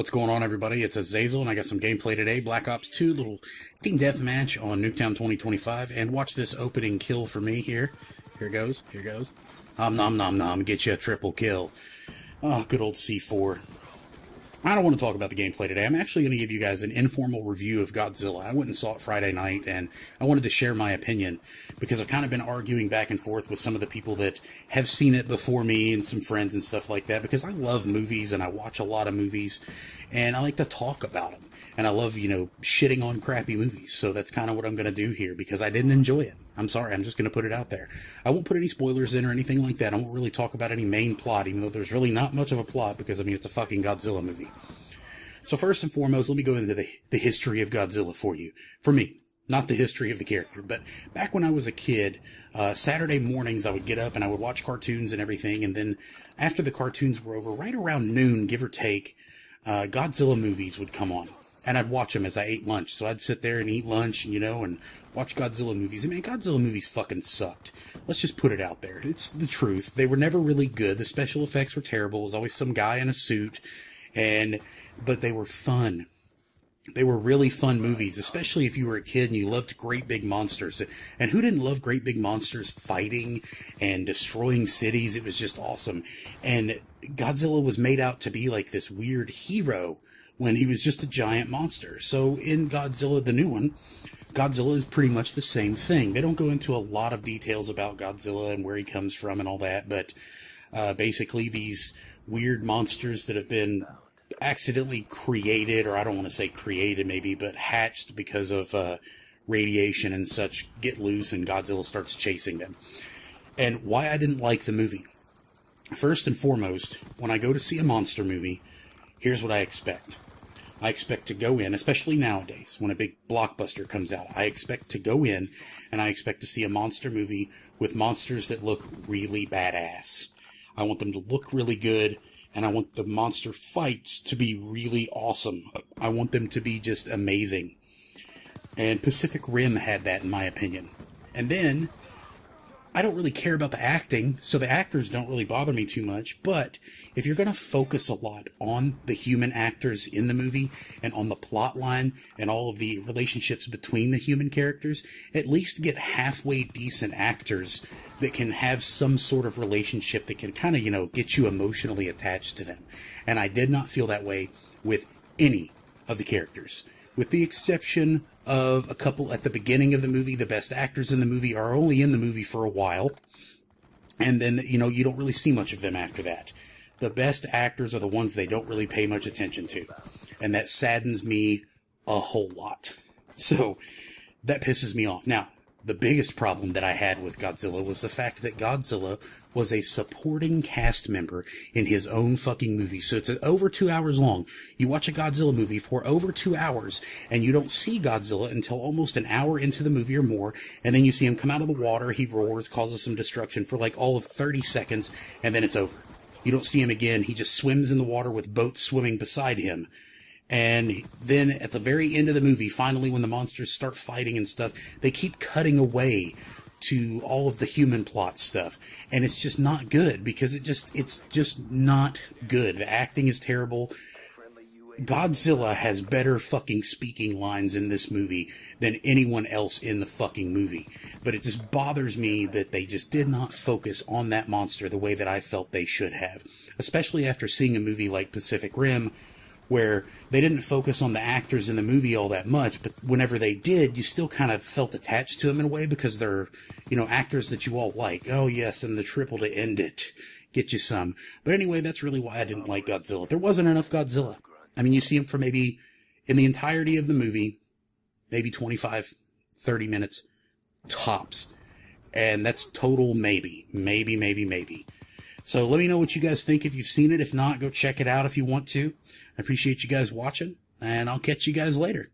What's going on, everybody? It's Azazel, and I got some gameplay today. Black Ops 2, little team deathmatch on Nuketown 2025. And watch this opening kill for me here. Here goes. Here goes. Nom nom nom. Get you a triple kill. Oh, good old C4. I don't want to talk about the gameplay today. I'm actually going to give you guys an informal review of Godzilla. I went and saw it Friday night, and I wanted to share my opinion because I've kind of been arguing back and forth with some of the people that have seen it before me and some friends and stuff like that, because I love movies and I watch a lot of movies and I like to talk about them. And I love, shitting on crappy movies. So that's kind of what I'm going to do here because I didn't enjoy it. I'm sorry. I'm just going to put it out there. I won't put any spoilers in or anything like that. I won't really talk about any main plot, even though there's really not much of a plot because, it's a fucking Godzilla movie. So first and foremost, let me go into the history of Godzilla for you. For me. Not the history of the character. But back when I was a kid, Saturday mornings I would get up and I would watch cartoons and everything. And then after the cartoons were over, right around noon, give or take, Godzilla movies would come on. And I'd watch them as I ate lunch. So I'd sit there and eat lunch, and watch Godzilla movies. And man, Godzilla movies fucking sucked. Let's just put it out there. It's the truth. They were never really good. The special effects were terrible. It was always some guy in a suit. But they were fun. They were really fun movies, especially if you were a kid and you loved great big monsters. And who didn't love great big monsters fighting and destroying cities? It was just awesome. And Godzilla was made out to be like this weird hero when he was just a giant monster. So in Godzilla, the new one, Godzilla is pretty much the same thing. They don't go into a lot of details about Godzilla and where he comes from and all that, but basically these weird monsters that have been accidentally created, or I don't want to say created maybe, but hatched because of radiation and such, get loose and Godzilla starts chasing them. And why I didn't like the movie. First and foremost, when I go to see a monster movie, here's what I expect. I expect to go in, especially nowadays, when a big blockbuster comes out, I expect to go in and I expect to see a monster movie with monsters that look really badass. I want them to look really good, and I want the monster fights to be really awesome. I want them to be just amazing. And Pacific Rim had that, in my opinion. And then, I don't really care about the acting, so the actors don't really bother me too much, but if you're going to focus a lot on the human actors in the movie and on the plot line and all of the relationships between the human characters, at least get halfway decent actors that can have some sort of relationship that can kind of, get you emotionally attached to them. And I did not feel that way with any of the characters, with the exception of a couple at the beginning of the movie. The best actors in the movie are only in the movie for a while, and then, you don't really see much of them after that. The best actors are the ones they don't really pay much attention to, and that saddens me a whole lot. So, that pisses me off. Now, the biggest problem that I had with Godzilla was the fact that Godzilla was a supporting cast member in his own fucking movie. So it's over 2 hours long. You watch a Godzilla movie for over 2 hours, and you don't see Godzilla until almost an hour into the movie or more, and then you see him come out of the water, he roars, causes some destruction for like all of 30 seconds, and then it's over. You don't see him again. He just swims in the water with boats swimming beside him. And then at the very end of the movie, finally when the monsters start fighting and stuff, they keep cutting away to all of the human plot stuff. And it's just not good because it's just not good. The acting is terrible. Godzilla has better fucking speaking lines in this movie than anyone else in the fucking movie. But it just bothers me that they just did not focus on that monster the way that I felt they should have. Especially after seeing a movie like Pacific Rim, where they didn't focus on the actors in the movie all that much, but whenever they did, you still kind of felt attached to them in a way because they're, actors that you all like. Oh, yes, and the triple to end it. Get you some. But anyway, that's really why I didn't like Godzilla. There wasn't enough Godzilla. You see him for maybe, in the entirety of the movie, maybe 25, 30 minutes, tops. And that's total maybe. Maybe. So let me know what you guys think if you've seen it. If not, go check it out if you want to. I appreciate you guys watching, and I'll catch you guys later.